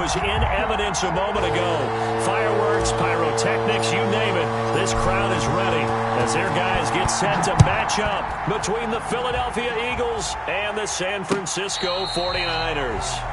was in evidence a moment ago. Fireworks, pyrotechnics, you name it. This crowd is ready as their guys get set to match up between the Philadelphia Eagles and the San Francisco 49ers.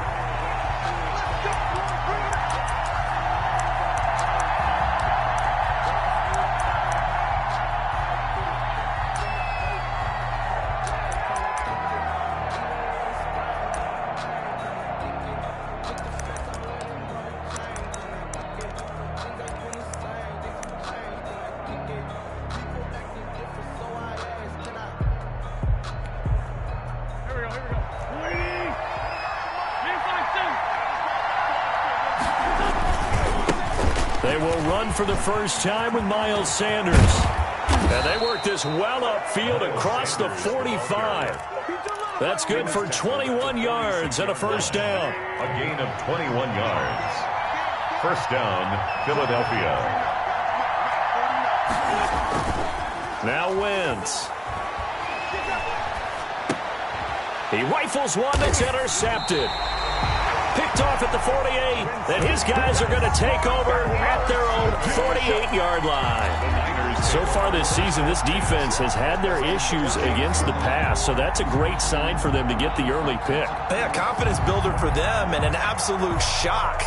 They will run for the first time with Miles Sanders. And they work this well upfield across the 45. That's good for 21 yards and a first down. A gain of 21 yards. First down, Philadelphia. Now Wentz. He rifles one that's intercepted. Picked off at the 48, and his guys are going to take over at their own 48-yard line. So far this season, this defense has had their issues against the pass, so that's a great sign for them to get the early pick. Yeah, confidence builder for them and an absolute shock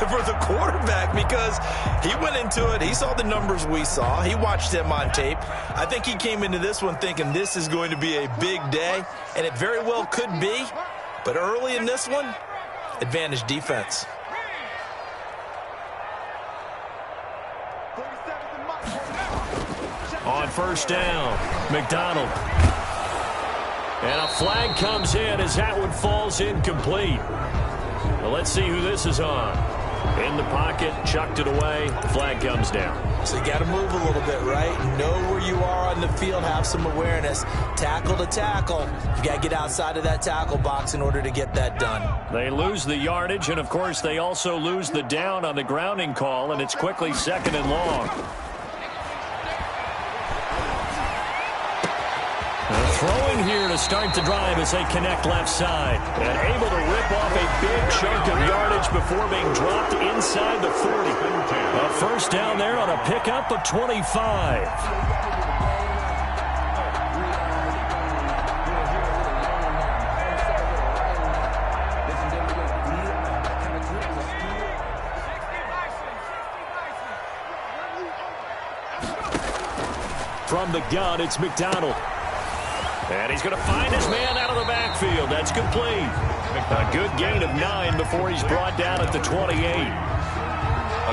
for the quarterback because he went into it. He saw the numbers we saw. He watched him on tape. I think he came into this one thinking this is going to be a big day, and it very well could be. But early in this one, advantage defense. On first down, McDonald. And a flag comes in as that one falls incomplete. Well, let's see who this is on. In the pocket, chucked it away, flag comes down. So you got to move a little bit, right? Know where you are on the field, have some awareness. Tackle to tackle. You got to get outside of that tackle box in order to get that done. They lose the yardage, and of course they also lose the down on the grounding call, and it's quickly second and long. Throwing here to start the drive as they connect left side. And able to rip off a big chunk of yardage before being dropped inside the 40. A first down there on a pickup of 25. From the gun, it's McDonald. And he's going to find his man out of the backfield. That's complete. A good gain of 9 before he's brought down at the 28.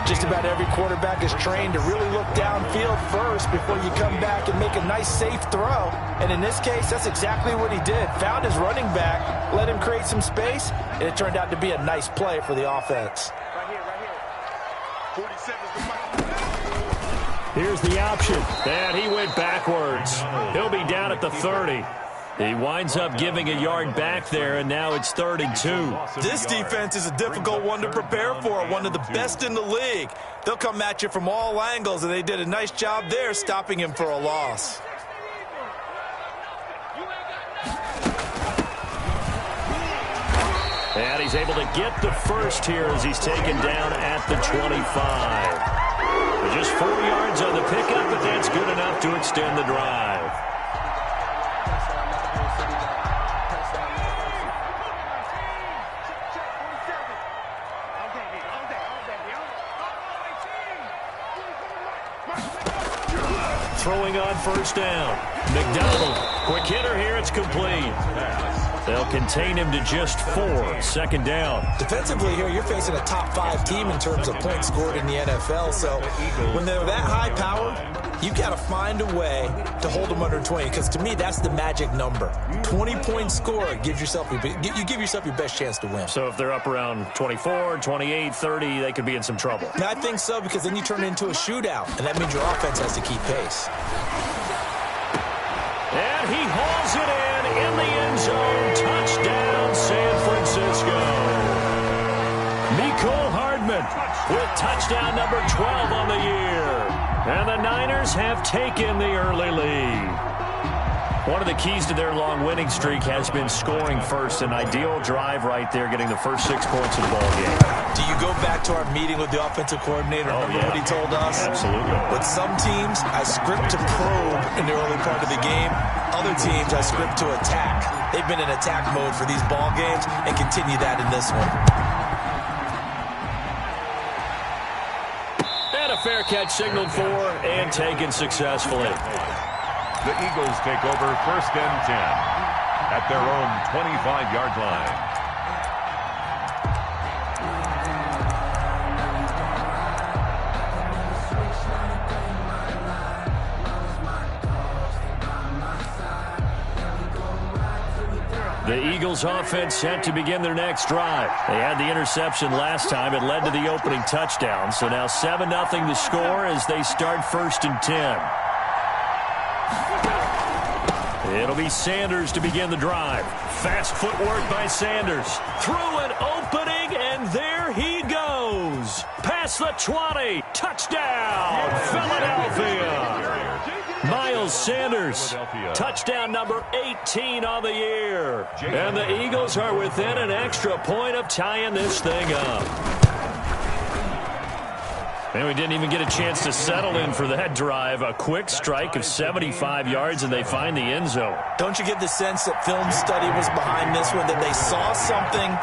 Just about every quarterback is trained to really look downfield first before you come back and make a nice, safe throw. And in this case, that's exactly what he did. Found his running back, let him create some space, and it turned out to be a nice play for the offense. Here's the option. And he went backwards. He'll be down at the 30. He winds up giving a yard back there, and now it's 3rd and 2. This defense is a difficult one to prepare for, one of the best in the league. They'll come at you from all angles, and they did a nice job there stopping him for a loss. And he's able to get the first here as he's taken down at the 25. Just 4 yards on the pickup, but that's good enough to extend the drive. Throwing on first down. McDonald, quick hitter here, it's complete. They'll contain him to just 4. Second down. Defensively here, you're facing a top 5 team in terms of points scored in the NFL. So when they're that high powered, you've got to find a way to hold them under 20. Because to me, that's the magic number. 20-point score gives yourself you give yourself your best chance to win. So if they're up around 24, 28, 30, they could be in some trouble. And I think so, because then you turn it into a shootout, and that means your offense has to keep pace. And he hauls it in the end zone. Touchdown, San Francisco. Mecole Hardman with touchdown number 12 on the year. And the Niners have taken the early lead. One of the keys to their long winning streak has been scoring first. An ideal drive right there, getting the first 6 points of the ball game. Do you back to our meeting with the offensive coordinator. Remember what he told us? Absolutely. With some teams, I script to probe in the early part of the game. Other teams, I script to attack. They've been in attack mode for these ball games and continue that in this one. And a fair catch signaled for and taken successfully. The Eagles take over 1st and 10 at their own 25-yard line. The Eagles offense set to begin their next drive. They had the interception last time. It led to the opening touchdown. So now 7-0 to score as they start 1st and 10. It'll be Sanders to begin the drive. Fast footwork by Sanders. Through an opening, and there he goes. Past the 20. Touchdown, Philadelphia. Miles Sanders, touchdown number 18 on the year. And the Eagles are within an extra point of tying this thing up. And we didn't even get a chance to settle in for that drive. A quick strike of 75 yards, and they find the end zone. Don't you get the sense that film study was behind this one, that they saw something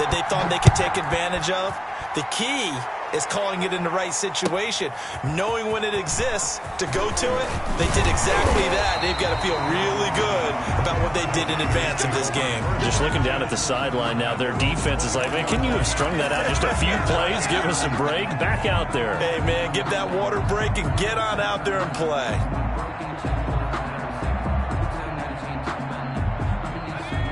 that they thought they could take advantage of? The key is calling it in the right situation, knowing when it exists to go to it. They did exactly that. They've got to feel really good about what they did in advance of this game. Just looking down at the sideline now, their defense is like, man, can you have strung that out just a few plays? Give us a break. Back out there. Hey, man, give that water break and get on out there and play.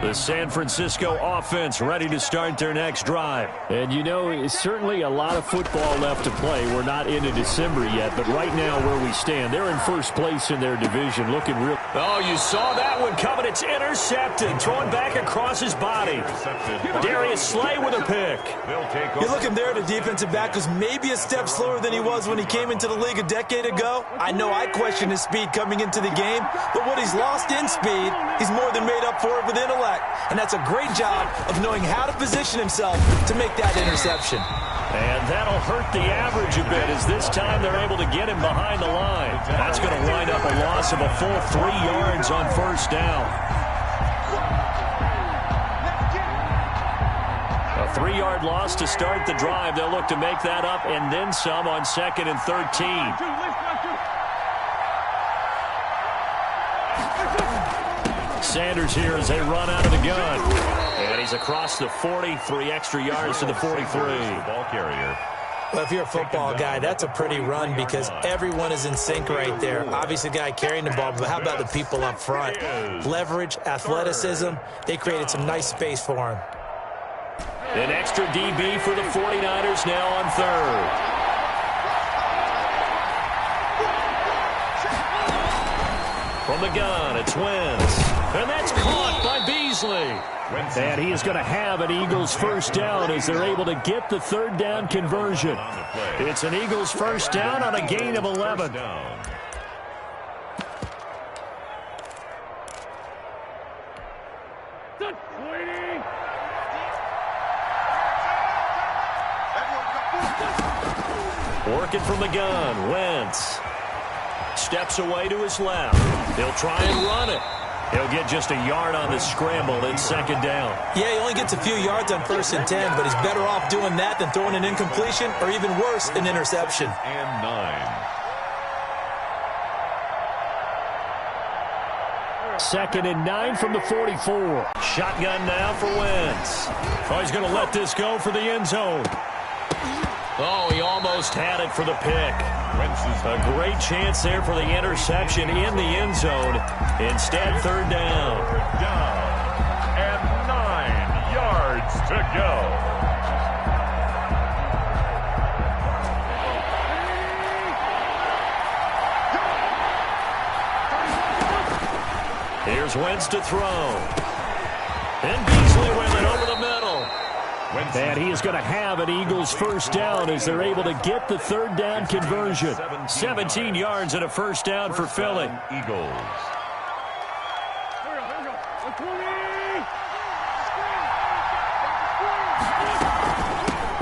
The San Francisco offense ready to start their next drive. And, you know, it's certainly a lot of football left to play. We're not into December yet, but right now where we stand, they're in first place in their division, looking real. Oh, you saw that one coming. It's intercepted. Thrown back across his body. Darius Slay with a pick. You're looking there at a defensive back who's maybe a step slower than he was when he came into the league a decade ago. I know I questioned his speed coming into the game, but what he's lost in speed, he's more than made up for it with intellect. And that's a great job of knowing how to position himself to make that interception. And that'll hurt the average a bit as this time they're able to get him behind the line. That's going to wind up a loss of a full 3 yards on 1st down. A 3-yard loss to start the drive. They'll look to make that up and then some on 2nd and 13. Sanders here as they run out of the gun. And he's across the 40, 3 extra yards to the 43. Ball carrier. Well, if you're a football guy, that's a pretty run because everyone is in sync right there. Obviously, the guy carrying the ball, but how about the people up front? Leverage, athleticism, they created some nice space for him. An extra DB for the 49ers now on 3rd. From the gun, it's Wentz. And that's caught by Beasley. And he is going to have an Eagles 1st down as they're able to get the 3rd down conversion. It's an Eagles 1st down on a gain of 11. Working from the gun, Wentz. Steps away to his left. He'll try and run it. He'll get just a yard on the scramble in 2nd down. Yeah, he only gets a few yards on 1st and 10, but he's better off doing that than throwing an incompletion or even worse, an interception. And 9. 2nd and 9 from the 44. Shotgun now for Wentz. Oh, he's going to let this go for the end zone. Oh, he almost had it for the pick. A great chance there for the interception in the end zone. Instead, 3rd down. And 9 yards to go. Here's Wentz to throw. And Beasley with it over the middle. And he is going to have an Eagles 1st down as they're able to get the 3rd down conversion. 17 yards and a 1st down for Philly. Eagles.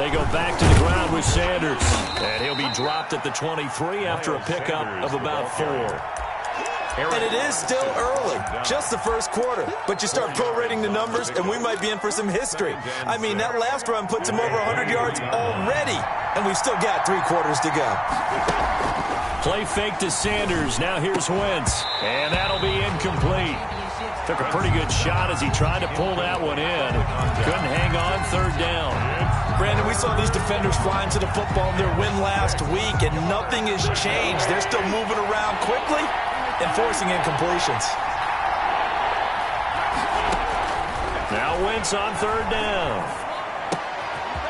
They go back to the ground with Sanders. And he'll be dropped at the 23 after a pickup of about 4. And it is still early, just the first quarter. But you start prorating the numbers, and we might be in for some history. I mean, that last run puts him over 100 yards already, and we've still got 3 quarters to go. Play fake to Sanders. Now here's Wentz. And that'll be incomplete. Took a pretty good shot as he tried to pull that one in. Couldn't hang on, 3rd down. Brandon, we saw these defenders flying to the football in their win last week, and nothing has changed. They're still moving around quickly and forcing incompletions. Now Wentz on 3rd down.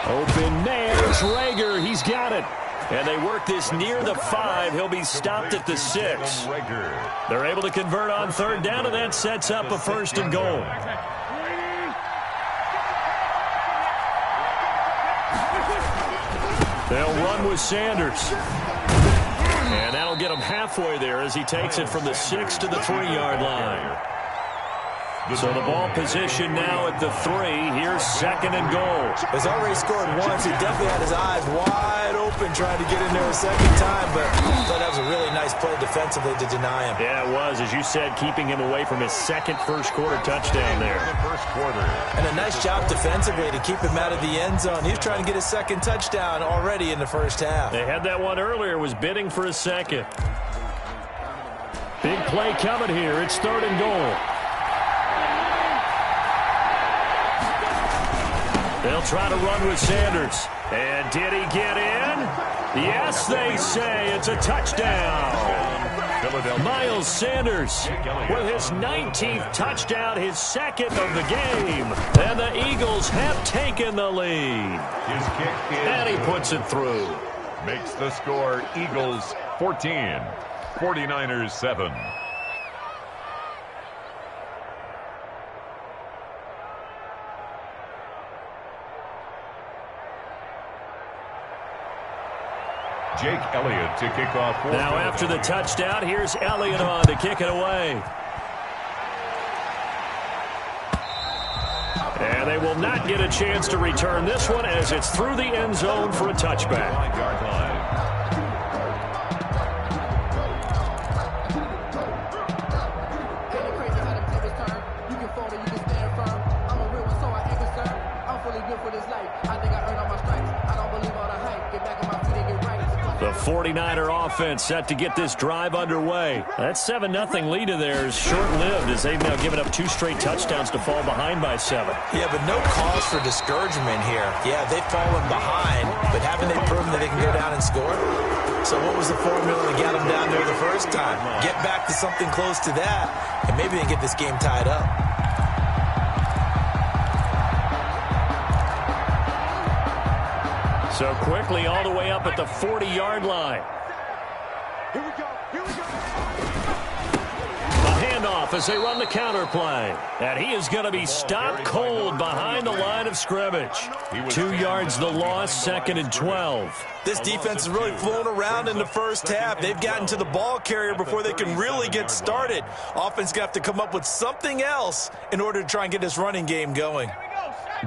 Open man, Traeger, he's got it. And they work this near the 5. He'll be stopped at the 6. They're able to convert on 3rd down, and that sets up a 1st and goal. They'll run with Sanders. And that'll get him halfway there as he takes it from the 6 to the 3-yard line. So the ball position now at the 3. Here's 2nd and goal. He's already scored once. He definitely had his eyes wide open trying to get in there a 2nd time, but I thought that was a really nice play defensively to deny him. Yeah, it was, as you said, keeping him away from his 2nd first-quarter touchdown there. And a nice job defensively to keep him out of the end zone. He was trying to get his 2nd touchdown already in the first half. They had that one earlier, was bidding for a 2nd. Big play coming here. It's 3rd and goal. They'll try to run with Sanders. And did he get in? Yes, they say it's a touchdown. Miles Sanders with his 19th touchdown, his 2nd of the game. And the Eagles have taken the lead. His kick is and he puts it through. Makes the score Eagles 14, 49ers 7. Jake Elliott to kick off. Now after the touchdown, here's Elliott on to kick it away. And they will not get a chance to return this one as it's through the end zone for a touchback. 9-yard line. The 49er offense set to get this drive underway. That 7-0 lead of theirs short-lived as they've now given up 2 straight touchdowns to fall behind by 7. Yeah, but no cause for discouragement here. Yeah, they've fallen behind, but haven't they proven that they can go down and score? So what was the formula to get them down there the first time? Get back to something close to that, and maybe they can get this game tied up. So quickly all the way up at the 40-yard line. Here we go. Here we go. A handoff as they run the counter play. And he is going to be stopped cold behind the line of scrimmage. 2 yards the loss, 2nd and 12. This defense has really flown around in the first half. They've gotten to the ball carrier before they can really get started. Offense going to have to come up with something else in order to try and get this running game going.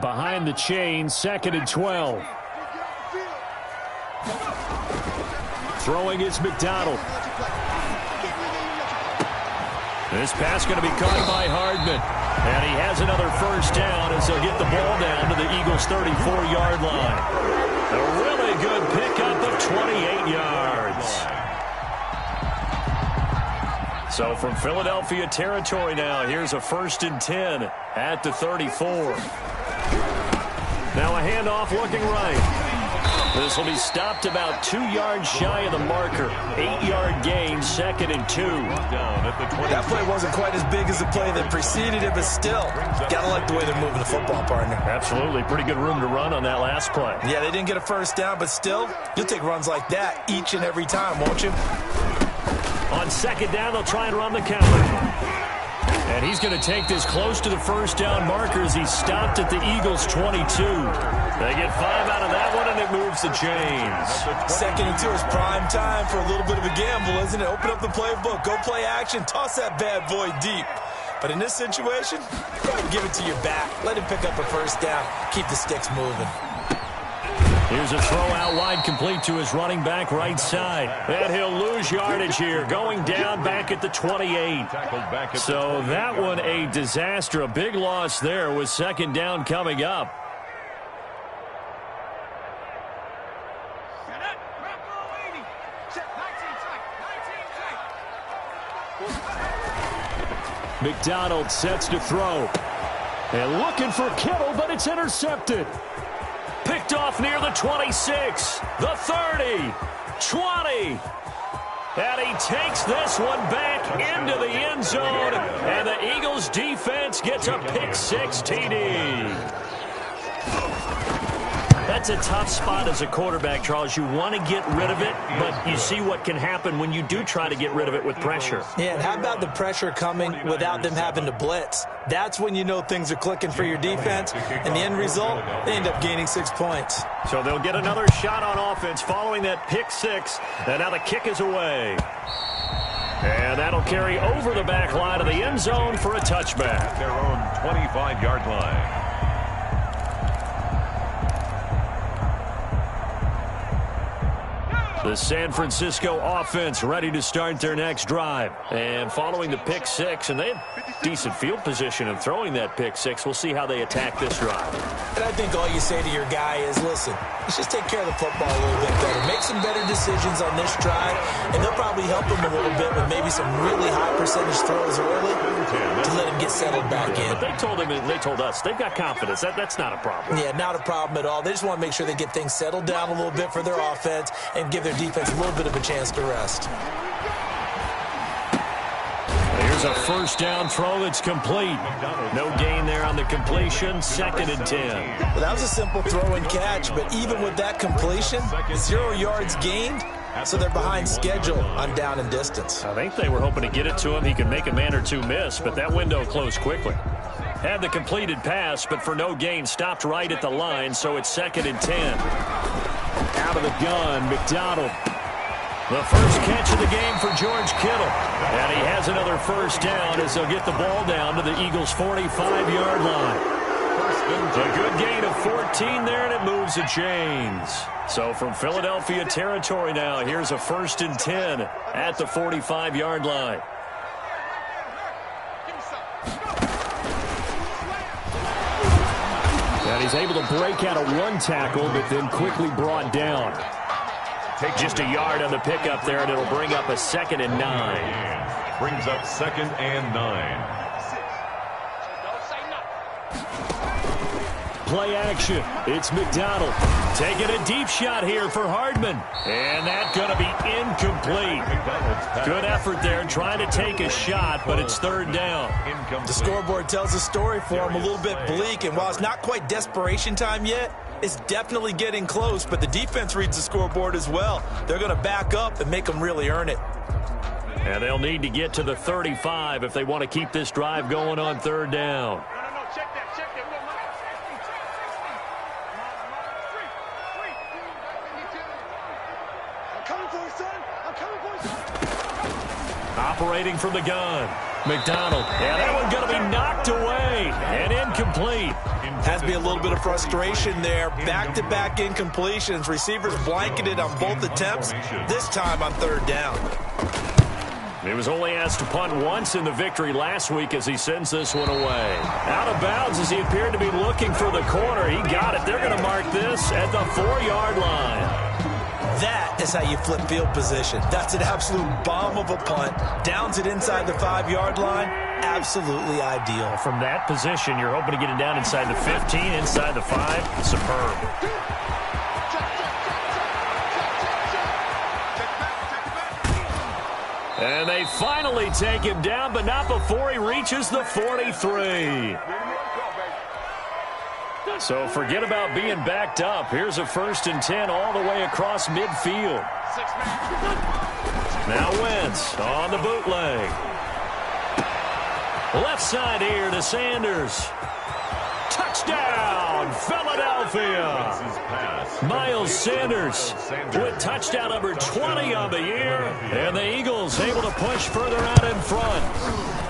Behind the chain, 2nd and 12. Throwing is McDonald. This pass going to be caught by Hardman. And he has another first down as they'll get the ball down to the Eagles' 34-yard line. A really good pickup of 28 yards. So from Philadelphia territory now, here's a 1st and 10 at the 34. Now a handoff looking right. This will be stopped about 2 yards shy of the marker. 8-yard gain, 2nd and 2. That play wasn't quite as big as the play that preceded it, but still, gotta like the way they're moving the football, partner. Absolutely. Pretty good room to run on that last play. Yeah, they didn't get a first down, but still, you'll take runs like that each and every time, won't you? On 2nd down, they'll try and run the counter. And he's going to take this close to the first down marker as he's stopped at the Eagles' 22. They get 5 out of that one, and it moves the chains. 2nd and 2 is prime time for a little bit of a gamble, isn't it? Open up the playbook, go play action, toss that bad boy deep. But in this situation, go ahead and give it to your back. Let him pick up a first down. Keep the sticks moving. Here's a throw out wide, complete to his running back right side. And he'll lose yardage here, going down back at the 28. So that one a disaster. A big loss there with second down coming up. McDonald sets to throw. And looking for Kittle, but it's intercepted. Picked off near the 26, the 30, 20. And he takes this one back into the end zone. And the Eagles defense gets a pick six TD. That's a tough spot as a quarterback, Charles. You want to get rid of it, but you see what can happen when you do try to get rid of it with pressure. Yeah, and how about the pressure coming without them having to blitz? That's when you know things are clicking for your defense, and the end result, they end up gaining 6 points. So they'll get another shot on offense following that pick six, and now the kick is away. And that'll carry over the back line of the end zone for a touchback. Their own 25-yard line. The San Francisco offense ready to start their next drive. And following the pick six, and they have decent field position of throwing that pick six. We'll see how they attack this drive. And I think all you say to your guy is, listen, let's just take care of the football a little bit better. Make some better decisions on this drive, and they'll probably help him a little bit with maybe some really high percentage throws early to let him get settled back in. But they told him, and they told us, they've got confidence. That's not a problem. Yeah, not a problem at all. They just want to make sure they get things settled down a little bit for their offense and give their defense a little bit of a chance to rest. Here's a first down throw that's complete. No gain there on the completion. 2nd and 10. Well, that was a simple throw and catch, but even with that completion, 0 yards gained, so they're behind schedule on down and distance. I think they were hoping to get it to him. He could make a man or two miss, but that window closed quickly. Had the completed pass, but for no gain, stopped right at the line, so it's 2nd and 10. Out of the gun, McDonald. The first catch of the game for George Kittle. And he has another first down as they'll get the ball down to the Eagles' 45-yard line. A good gain of 14 there, and it moves the chains. So from Philadelphia territory now, here's a 1st and 10 at the 45-yard line. And he's able to break out of one tackle, but then quickly brought down. Just a yard on the pickup there, and it'll bring up a 2nd and 9. Brings up 2nd and 9. Play action. It's McDonald taking a deep shot here for Hardman. And that's going to be incomplete. Good effort there trying to take a shot, but it's 3rd down. The scoreboard tells a story for him, a little bit bleak, and while it's not quite desperation time yet, it's definitely getting close, but the defense reads the scoreboard as well. They're going to back up and make them really earn it. And they'll need to get to the 35 if they want to keep this drive going on 3rd down. Operating from the gun. McDonald. And that one's going to be knocked away and incomplete. Has to be a little bit of frustration there. Back-to-back incompletions. Receivers blanketed on both attempts, this time on 3rd down. He was only asked to punt once in the victory last week as he sends this one away. Out of bounds as he appeared to be looking for the corner. He got it. They're going to mark this at the 4-yard line. That is how you flip field position. That's an absolute bomb of a punt. Downs it inside the 5-yard line. Absolutely ideal. From that position, you're hoping to get it down inside the 15, inside the 5. Superb. And they finally take him down, but not before he reaches the 43. So forget about being backed up. Here's a 1st and 10 all the way across midfield. Now Wentz on the bootleg. Left side here to Sanders. Touchdown, Philadelphia. Miles Sanders with touchdown number 20 on the year. And the Eagles able to push further out in front.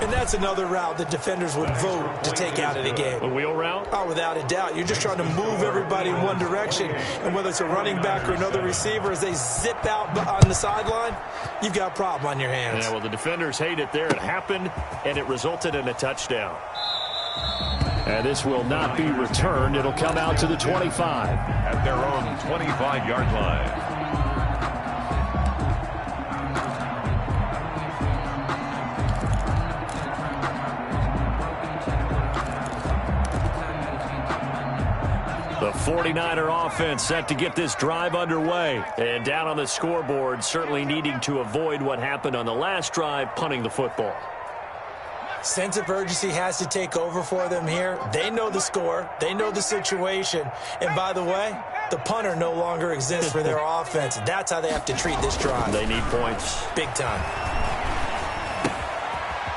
And that's another route that defenders would vote to take out of the game. A wheel route? Oh, without a doubt. You're just trying to move everybody in one direction. And whether it's a running back or another receiver, as they zip out on the sideline, you've got a problem on your hands. Yeah, well, the defenders hate it there. It happened, and it resulted in a touchdown. And this will not be returned. It'll come out to the 25. At their own 25-yard line. The 49er offense set to get this drive underway. And down on the scoreboard, certainly needing to avoid what happened on the last drive, punting the football. Sense of urgency has to take over for them here. They know the score. They know the situation. And by the way, the punter no longer exists for their offense. That's how they have to treat this drive. They need points. Big time.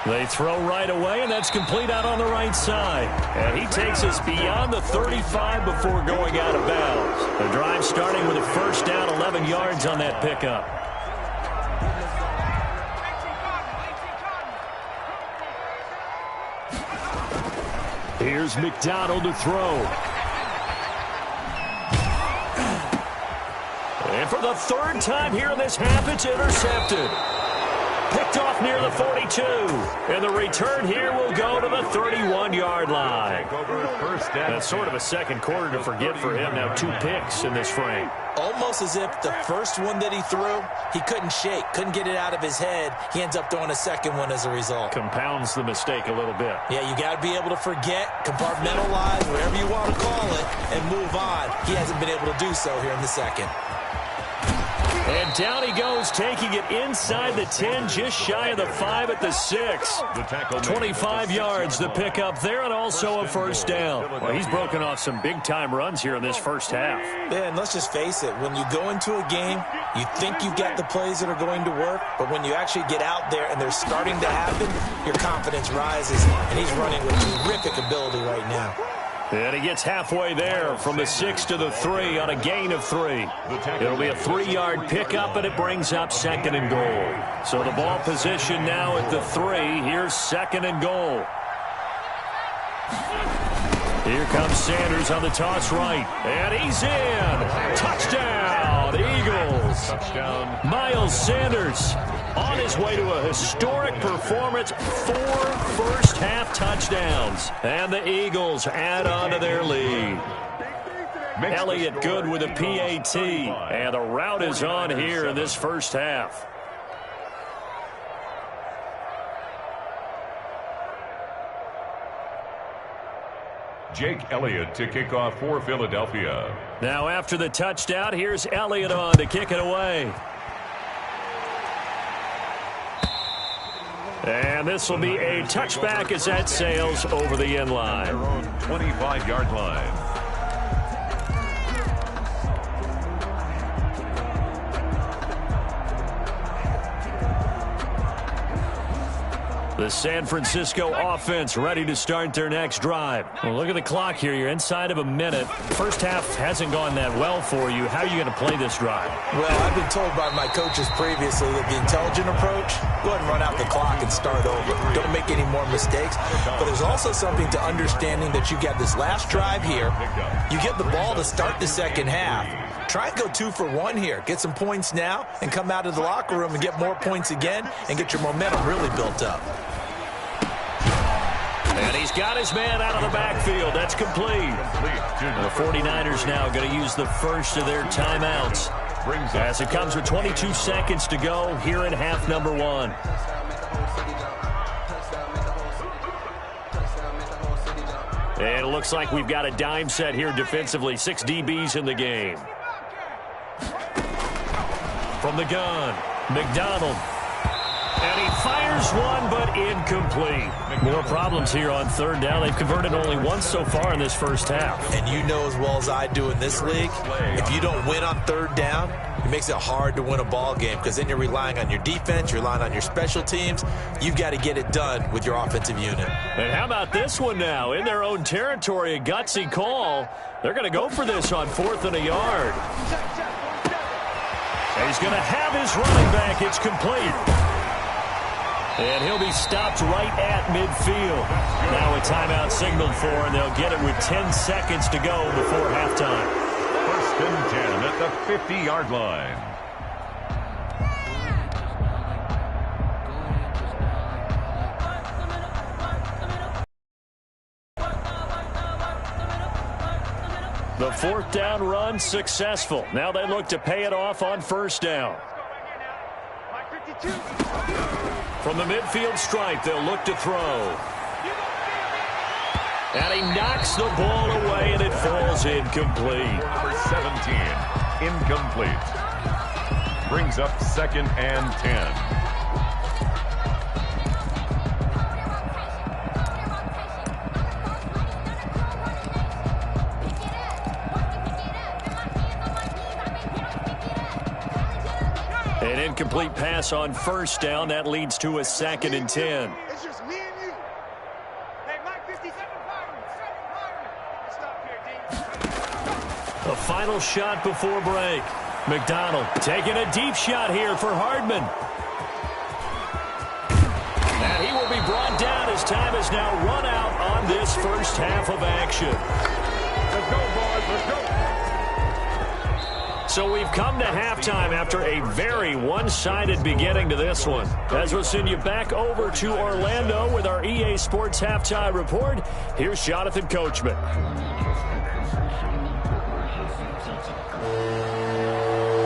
They throw right away, and that's complete out on the right side. And he takes us beyond the 35 before going out of bounds. The drive starting with a first down, 11 yards on that pickup. Here's McDonald to throw. And for the third time here in this half, it's intercepted. Picked off near the 42. And the return here will go to the 31-yard line. That's sort of a second quarter to forget for him. Now 2 picks in this frame. Almost as if the first one that he threw, he couldn't shake, couldn't get it out of his head. He ends up throwing a second one as a result. Compounds the mistake a little bit. Yeah, you got to be able to forget, compartmentalize, whatever you want to call it, and move on. He hasn't been able to do so here in the second. And down he goes, taking it inside the 10, just shy of the 5 at the 6. 25 yards, the pickup there, and also a first down. Well, he's broken off some big-time runs here in this first half. Yeah, and let's just face it. When you go into a game, you think you've got the plays that are going to work, but when you actually get out there and they're starting to happen, your confidence rises, and he's running with terrific ability right now. And he gets halfway there from the 6 to the 3 on a gain of 3. It'll be a 3-yard pickup, and it brings up 2nd and goal. So the ball position now at the 3. Here's 2nd and goal. Here comes Sanders on the toss right. And he's in. Touchdown, Eagles. Touchdown. Miles Sanders on his way to a historic performance, 4 first-half touchdowns. And the Eagles add on to their lead. Elliott good with a PAT. And the route is on here in this first half. Jake Elliott to kick off for Philadelphia. Now after the touchdown, here's Elliott on to kick it away. And this will be a touchback as that sails over the end line. Their own 25-yard line. The San Francisco offense ready to start their next drive. Well, look at the clock here. You're inside of a minute. First half hasn't gone that well for you. How are you going to play this drive? Well, I've been told by my coaches previously that the intelligent approach, go ahead and run out the clock and start over. Don't make any more mistakes. But there's also something to understanding that you got this last drive here. You get the ball to start the second half. Try and go 2 for 1 here. Get some points now and come out of the locker room and get more points again and get your momentum really built up. And he's got his man out of the backfield. That's complete. The 49ers now going to use the first of their timeouts as it comes with 22 seconds to go here in half number 1. And it looks like we've got a dime set here defensively. 6 DBs in the game. From the gun, McDonald. And he fires one, but incomplete. More problems here on third down. They've converted only once so far in this first half. And you know as well as I do in this league, if you don't win on third down, it makes it hard to win a ball game because then you're relying on your defense, you're relying on your special teams. You've got to get it done with your offensive unit. And how about this one now? In their own territory, a gutsy call. They're going to go for this on 4th and a yard. And he's going to have his running back. It's complete. And he'll be stopped right at midfield. Now a timeout signaled for, and they'll get it with 10 seconds to go before halftime. 1st and 10 at the 50-yard line. The 4th down run successful. Now they look to pay it off on 1st down. From the midfield stripe, they'll look to throw. And he knocks the ball away, and it falls incomplete. Number 17, incomplete. Brings up 2nd and 10. An incomplete pass on 1st down. That leads to a 2nd and 10. It's just me and you. Hey, Mike 57, stop here, D. The final shot before break. McDonald taking a deep shot here for Hardman. And he will be brought down as time has now run out on this first half of action. Let's go, boys. Let's go. So we've come to halftime after a very one-sided beginning to this one. As we'll send you back over to Orlando with our EA Sports Halftime Report, here's Jonathan Coachman.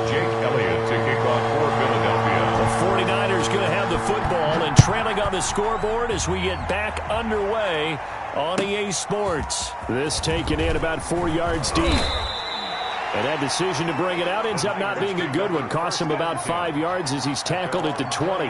Jake Elliott to kick off for Philadelphia. The 49ers going to have the football and trailing on the scoreboard as we get back underway on EA Sports. This taken in about 4 yards deep. And that decision to bring it out ends up not being a good one. Costs him about 5 yards as he's tackled at the 20.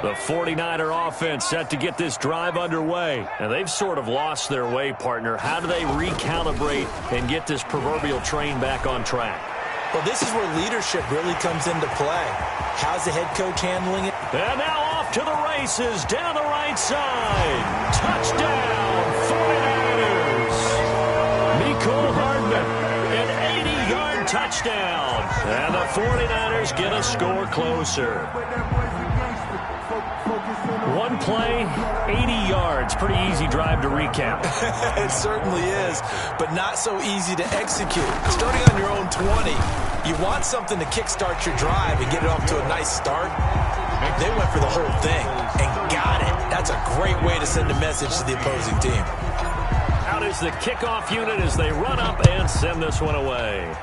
The 49er offense set to get this drive underway. And they've sort of lost their way, partner. How do they recalibrate and get this proverbial train back on track? Well, this is where leadership really comes into play. How's the head coach handling it? And now off to the races down the right side. Touchdown, 49ers. Mecole Hardman, an 80-yard touchdown. And the 49ers get a score closer. One play, 80 yards. Pretty easy drive to recap. It certainly is, but not so easy to execute. Starting on your own 20, you want something to kickstart your drive and get it off to a nice start. They went for the whole thing and got it. That's a great way to send a message to the opposing team. Out is the kickoff unit as they run up and send this one away.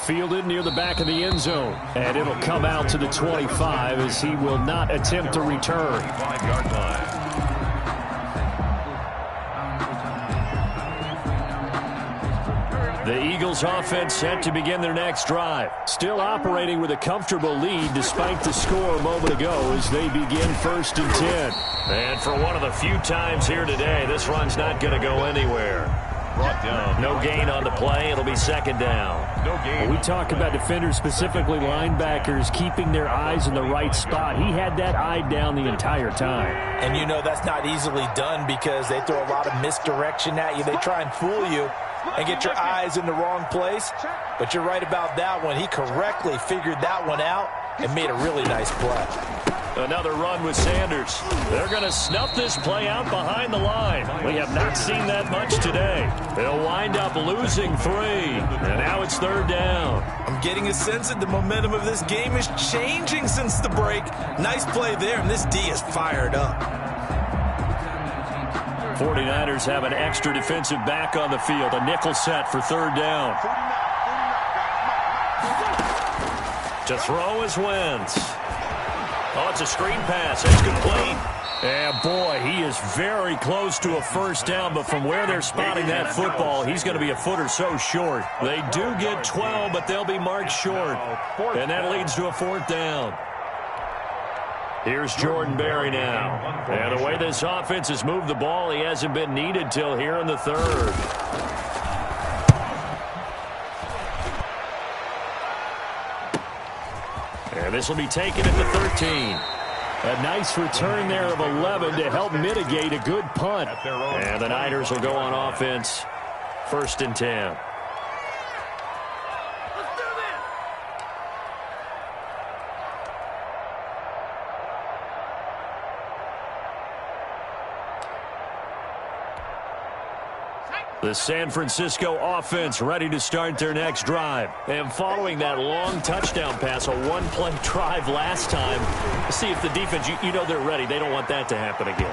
Fielded near the back of the end zone. And it'll come out to the 25 as he will not attempt to return. 5-yard line. The Eagles offense set to begin their next drive. Still operating with a comfortable lead despite the score a moment ago as they begin 1st and 10. And for one of the few times here today, this run's not going to go anywhere. Brought down. No gain on the play. It'll be 2nd down. No gain. We talk about defenders, specifically linebackers, keeping their eyes in the right spot. He had that eye down the entire time. And you know that's not easily done because they throw a lot of misdirection at you. They try and fool you and get your eyes in the wrong place. But you're right about that one. He correctly figured that one out and made a really nice play. Another run with Sanders. They're going to snuff this play out behind the line. We have not seen that much today. They'll wind up losing 3. And now it's 3rd down. I'm getting a sense that the momentum of this game is changing since the break. Nice play there, and this D is fired up. 49ers have an extra defensive back on the field. A nickel set for 3rd down. To throw is Wentz. Oh, it's a screen pass. It's complete. And, boy, he is very close to a first down, but from where they're spotting that football, he's going to be a foot or so short. They do get 12, but they'll be marked short. And that leads to a fourth down. Here's Jordan Berry now. And the way this offense has moved the ball, he hasn't been needed till here in the third. And this will be taken at the 13. A nice return there of 11 to help mitigate a good punt. And the Niners will go on offense, 1st and 10. The San Francisco offense ready to start their next drive. And following that long touchdown pass, a one-play drive last time, see if the defense, you know they're ready. They don't want that to happen again.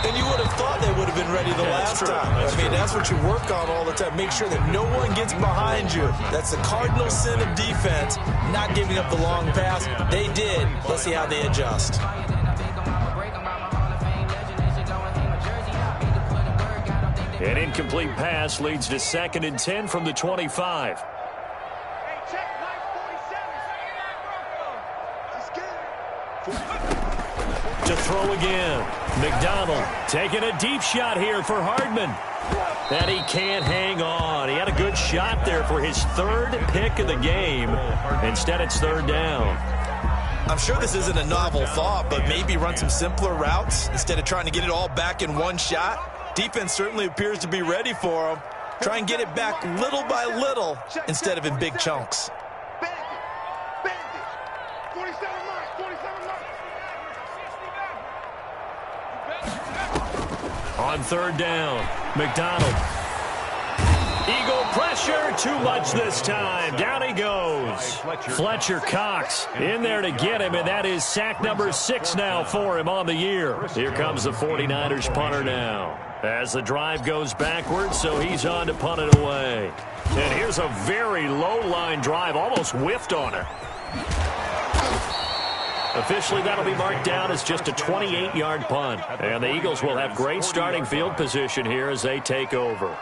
And you would have thought they would have been ready the last time. That's what you work on all the time. Make sure that no one gets behind you. That's the cardinal sin of defense, not giving up the long pass. They did. Let's see how they adjust. An incomplete pass leads to 2nd and 10 from the 25. To throw again. McDonald taking a deep shot here for Hardman. And he can't hang on. He had a good shot there for his 3rd pick of the game. Instead, it's 3rd down. I'm sure this isn't a novel thought, but maybe run some simpler routes instead of trying to get it all back in one shot. Defense certainly appears to be ready for him. Try and get it back little by little instead of in big chunks. On 3rd down, McDonald. Eagle pressure, too much this time. Down he goes. Fletcher Cox in there to get him, and that is sack number 6 now for him on the year. Here comes the 49ers punter now. As the drive goes backwards, so he's on to punt it away. And here's a very low-line drive, almost whiffed on it. Officially, that'll be marked down as just a 28-yard punt. And the Eagles will have great starting field position here as they take over.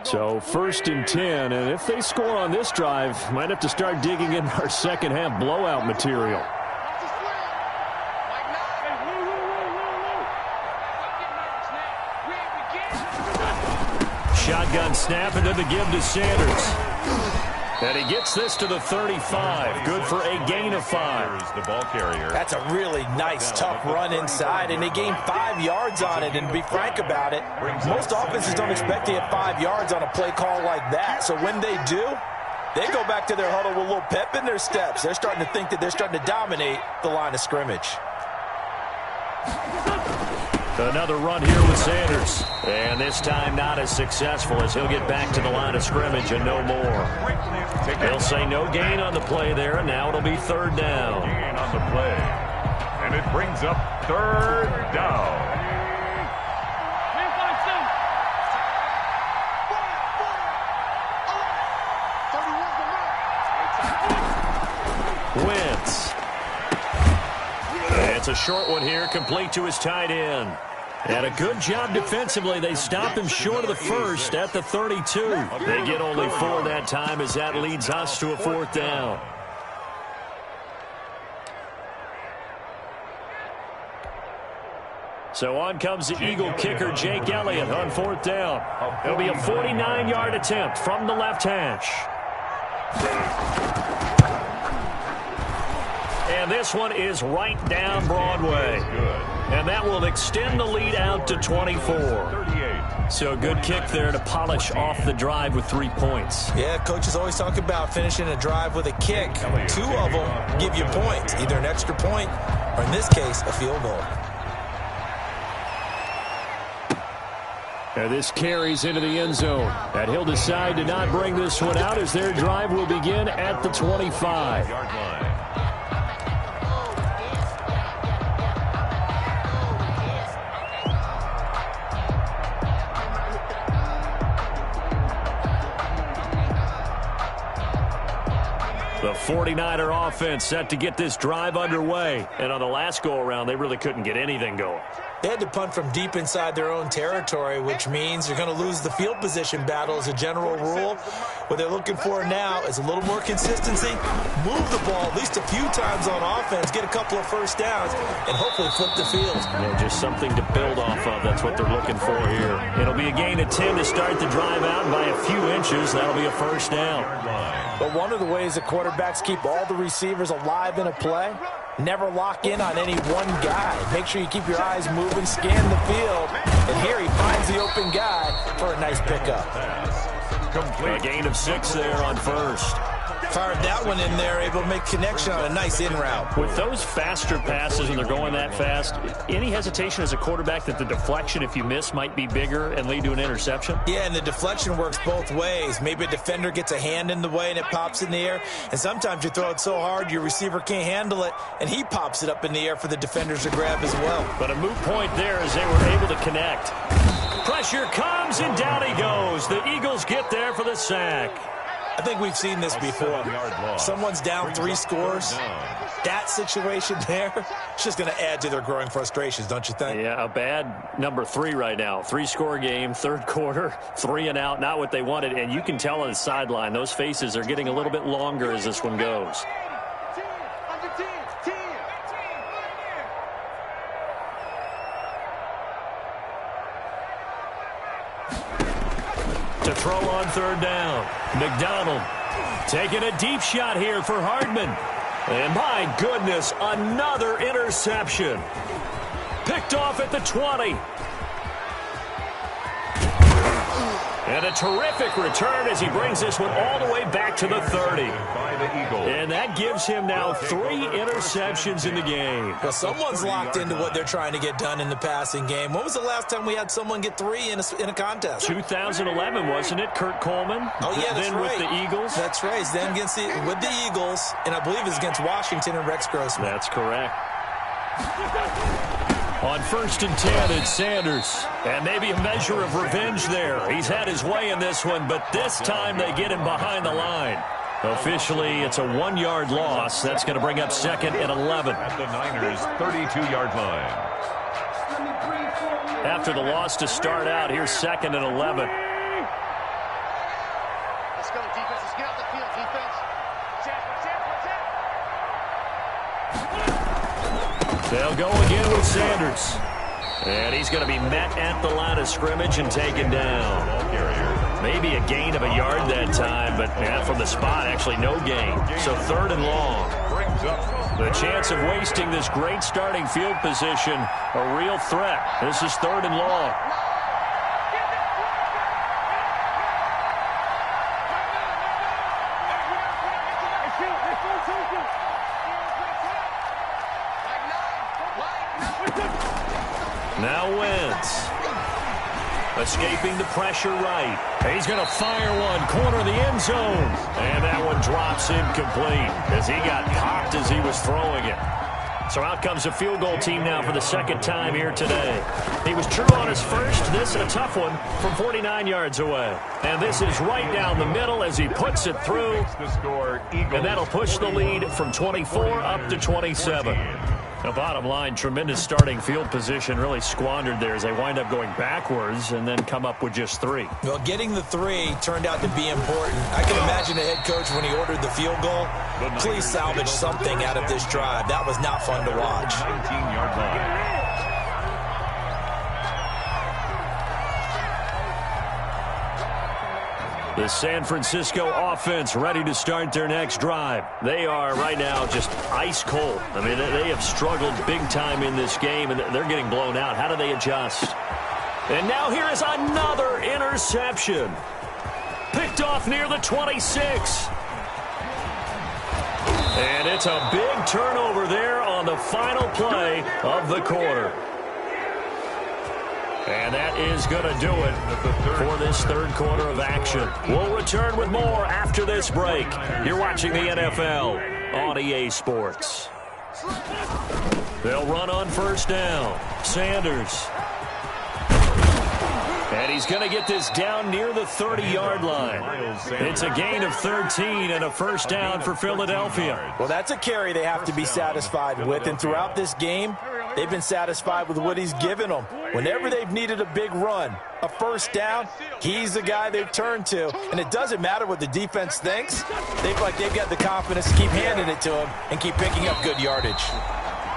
So 1st and 10, and if they score on this drive, might have to start digging in our second-half blowout material. Shotgun snap into the give to Sanders. And he gets this to the 35. Good for a gain of 5. The ball carrier. That's a really nice, tough run inside, and they gained 5 yards on it. And to be frank about it, most offenses don't expect to get 5 yards on a play call like that. So when they do, they go back to their huddle with a little pep in their steps. They're starting to think that they're starting to dominate the line of scrimmage. Another run here with Sanders. And this time not as successful as he'll get back to the line of scrimmage and no more. They'll say no gain on the play there, and now it'll be 3rd down. Gain on the play. And it brings up 3rd down. Wentz. It's a short one here, complete to his tight end. And a good job defensively. They stop him short of the 1st at the 32. They get only 4 that time as that leads us to a 4th down. So on comes the Eagle kicker, Jake Elliott, on 4th down. It'll be a 49-yard attempt from the left hash. And this one is right down Broadway. And that will extend the lead out to 24. So a good kick there to polish off the drive with 3 points. Yeah, coaches always talk about finishing a drive with a kick. 2 of them give you points, either an extra point or, in this case, a field goal. And this carries into the end zone. And he'll decide to not bring this one out as their drive will begin at the 25. The 49er offense set to get this drive underway. And on the last go-around, they really couldn't get anything going. They had to punt from deep inside their own territory, which means you're going to lose the field position battle as a general rule. What they're looking for now is a little more consistency, move the ball at least a few times on offense, get a couple of first downs, and hopefully flip the field. Yeah, just something to build off of. That's what they're looking for here. It'll be a gain of 10 to start the drive out, and by a few inches, that'll be a first down. But one of the ways that quarterbacks keep all the receivers alive in a play, never lock in on any one guy. Make sure you keep your eyes moving, scan the field, and here he finds the open guy for a nice pickup. A gain of 6 there on first. Fired that one in there, able to make connection on a nice in route. With those faster passes and they're going that fast, any hesitation as a quarterback that the deflection, if you miss, might be bigger and lead to an interception? Yeah, and the deflection works both ways. Maybe a defender gets a hand in the way and it pops in the air, and sometimes you throw it so hard your receiver can't handle it, and he pops it up in the air for the defenders to grab as well. But a moot point there as they were able to connect. Pressure comes, and down he goes. The Eagles get there for the sack. I think we've seen this before. Someone's down 3 scores. That situation there, it's just going to add to their growing frustrations, don't you think? Yeah, a bad number 3 right now. 3-score game, third quarter, 3 and out, not what they wanted. And you can tell on the sideline, those faces are getting a little bit longer as this one goes. To throw on third down. McDonald taking a deep shot here for Hardman. And my goodness, another interception. Picked off at the 20. And a terrific return as he brings this one all the way back to the 30. And that gives him now 3 interceptions in the game. Well, someone's locked into what they're trying to get done in the passing game. When was the last time we had someone get 3 in a contest? 2011, wasn't it? Kurt Coleman? Oh, yeah, that's then right. With the Eagles? That's right. Then with the Eagles, and I believe it's against Washington and Rex Grossman. That's correct. On 1st and 10, it's Sanders. And maybe a measure of revenge there. He's had his way in this one, but this time they get him behind the line. Officially, it's a 1-yard loss. That's going to bring up 2nd and 11. At the Niners' 32-yard line. After the loss to start out, here's 2nd and 11. Let's go, defense. Let's get out the field, defense. They'll go again with Sanders. And he's going to be met at the line of scrimmage and taken down. Maybe a gain of a yard that time, but from the spot, actually no gain. So 3rd and long. The chance of wasting this great starting field position, a real threat. This is 3rd and long. Now Wentz. Escaping the pressure right. He's going to fire one, corner of the end zone. And that one drops incomplete as he got popped as he was throwing it. So out comes a field goal team now for the 2nd time here today. He was true on his first. This a tough one from 49 yards away. And this is right down the middle as he puts it through. And that'll push the lead from 24 up to 27. The bottom line, tremendous starting field position, really squandered there as they wind up going backwards and then come up with just 3. Well, getting the 3 turned out to be important. I can imagine the head coach when he ordered the field goal. Please salvage something out of this drive. That was not fun to watch. 19-yard line. The San Francisco offense ready to start their next drive. They are right now just ice cold. I mean, they have struggled big time in this game, and they're getting blown out. How do they adjust? And now here is another interception. Picked off near the 26. And it's a big turnover there on the final play of the quarter. And that is going to do it for this 3rd quarter of action. We'll return with more after this break. You're watching the NFL on EA Sports. They'll run on 1st down. Sanders. And he's going to get this down near the 30-yard line. It's a gain of 13 and a first down for Philadelphia. Well, that's a carry they have to be satisfied with. And throughout this game, they've been satisfied with what he's given them. Whenever they've needed a big run, a first down, he's the guy they've turned to. And it doesn't matter what the defense thinks. They feel like they've got the confidence to keep handing it to him and keep picking up good yardage.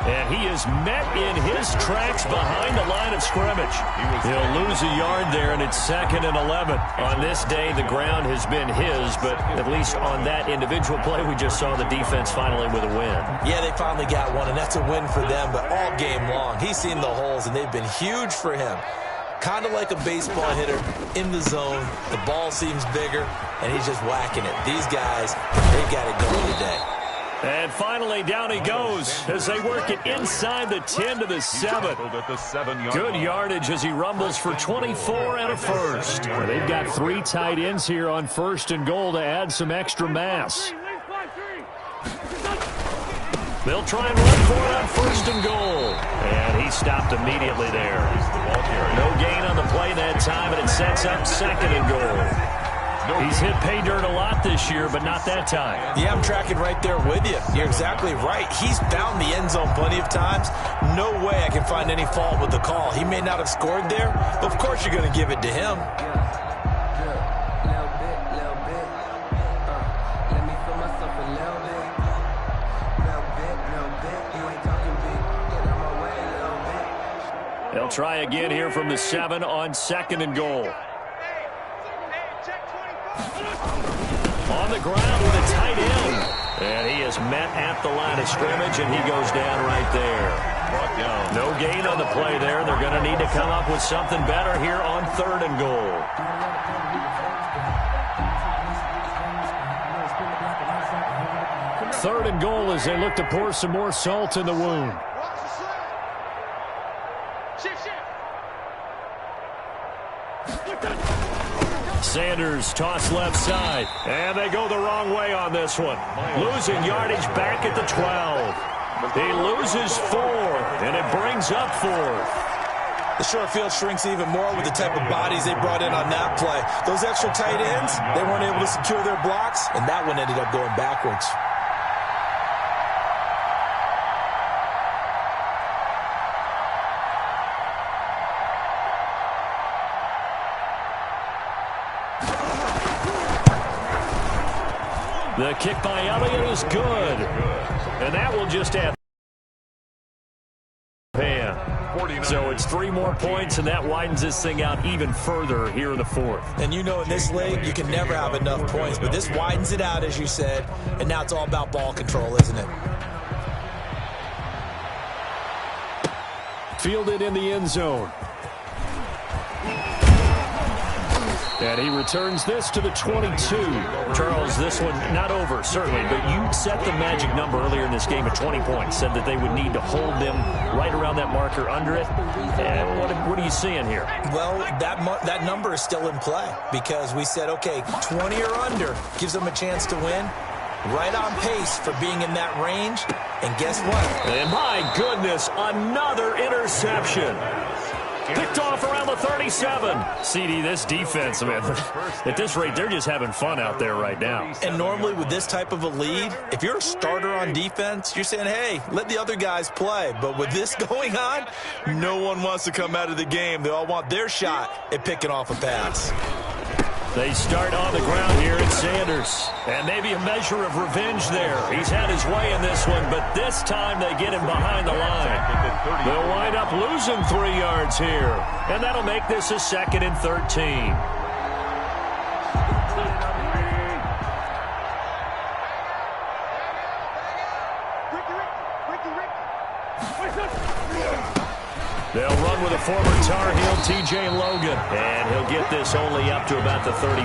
And he is met in his tracks behind the line of scrimmage. He'll lose a yard there, and it's 2nd and 11. On this day, the ground has been his, but at least on that individual play, we just saw the defense finally with a win. Yeah, they finally got one, and that's a win for them, but all game long, he's seen the holes, and they've been huge for him. Kind of like a baseball hitter in the zone. The ball seems bigger, and he's just whacking it. These guys, they've got it going today. And finally, down he goes as they work it inside the 10 to the 7. Good yardage as he rumbles for 24 and a first. Well, they've got 3 tight ends here on 1st and goal to add some extra mass. They'll try and run for it on 1st and goal. And he stopped immediately there. No gain on the play that time, and it sets up 2nd and goal. He's hit pay dirt a lot this year, but not that time. Yeah, I'm tracking right there with you. You're exactly right. He's found the end zone plenty of times. No way I can find any fault with the call. He may not have scored there, but of course you're going to give it to him. They'll try again here from the 7 on 2nd and goal. On the ground with a tight end. And he is met at the line of scrimmage, and he goes down right there. No gain on the play there. They're going to need to come up with something better here on 3rd and goal. Third and goal as they look to pour some more salt in the wound. Sanders toss left side, and they go the wrong way on this one. Losing yardage back at the 12. He loses 4, and it brings up 4th. The short field shrinks even more with the type of bodies they brought in on that play. Those extra tight ends, they weren't able to secure their blocks, and that one ended up going backwards. The kick by Elliott is good. And that will just add pan. So it's 3 more points, and that widens this thing out even further here in the 4th. And you know in this league, you can never have enough points, but this widens it out, as you said, and now it's all about ball control, isn't it? Fielded in the end zone. And he returns this to the 22. Charles, this one not over, certainly, but you set the magic number earlier in this game at 20 points, said that they would need to hold them right around that marker under it. And what are you seeing here? Well, that number is still in play because we said, okay, 20 or under gives them a chance to win. Right on pace for being in that range. And guess what? And my goodness, another interception. Picked off around the 37. CD, this defense, man, at this rate, they're just having fun out there right now. And normally with this type of a lead, if you're a starter on defense, you're saying, hey, let the other guys play. But with this going on, no one wants to come out of the game. They all want their shot at picking off a pass. They start on the ground here at Sanders. And maybe a measure of revenge there. He's had his way in this one, but this time they get him behind the line. They'll wind up losing 3 yards here. And that'll make this a 2nd and 13. They'll run with a former Tar Heel, TJ Logan. And he'll get this only up to about the 35.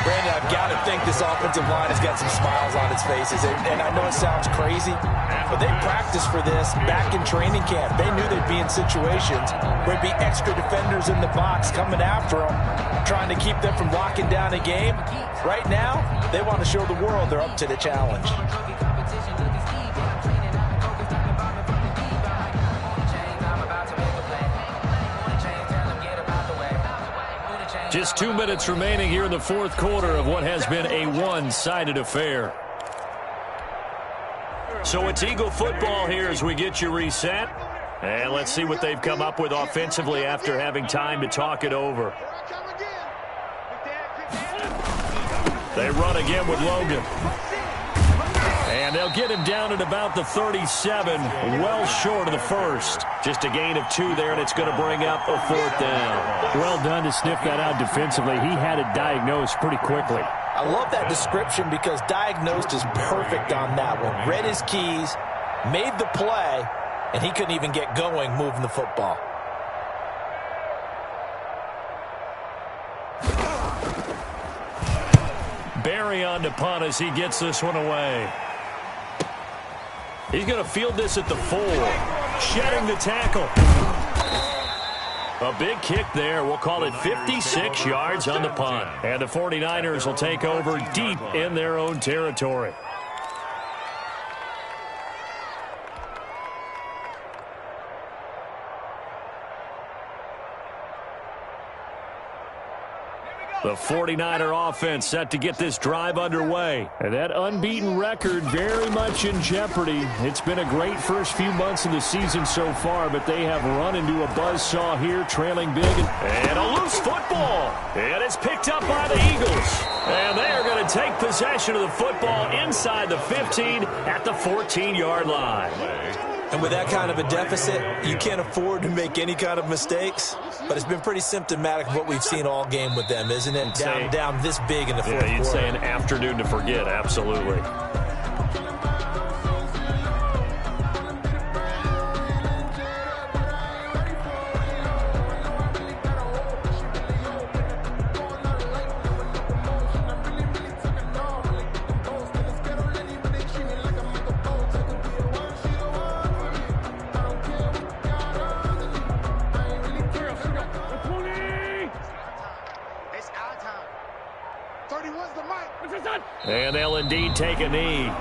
Brandon, I've got to think this offensive line has got some smiles on its faces. And I know it sounds crazy, but they practiced for this back in training camp. They knew they'd be in situations where there'd be extra defenders in the box coming after them, trying to keep them from locking down a game. Right now, they want to show the world they're up to the challenge. Just 2 minutes remaining here in the fourth quarter of what has been a one-sided affair. So it's Eagle football here as we get you reset. And let's see what they've come up with offensively after having time to talk it over. They run again with Logan. And they'll get him down at about the 37, well short of the first. Just a gain of 2 there, and it's going to bring up a fourth down. Well done to sniff that out defensively. He had it diagnosed pretty quickly. I love that description because diagnosed is perfect on that one. Read his keys, made the play, and he couldn't even get going moving the football. Barry on the punt as he gets this one away. He's going to field this at the 4. Shedding the tackle. A big kick there. We'll call it 56 yards on the punt. And the 49ers will take over deep in their own territory. The 49er offense set to get this drive underway. And that unbeaten record very much in jeopardy. It's been a great first few months of the season so far, but they have run into a buzzsaw here, trailing big. And a loose football. And it's picked up by the Eagles. And they are going to take possession of the football inside the 15 at the 14-yard line. And with that kind of a deficit, you can't afford to make any kind of mistakes. But it's been pretty symptomatic of what we've seen all game with them, isn't it? Down this big in the fourth quarter. Yeah, you'd say an afternoon to forget, absolutely. And they'll indeed take a knee.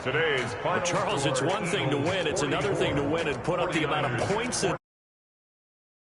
Today's final Charles, it's one thing to win. It's another thing to win and put up the amount of points that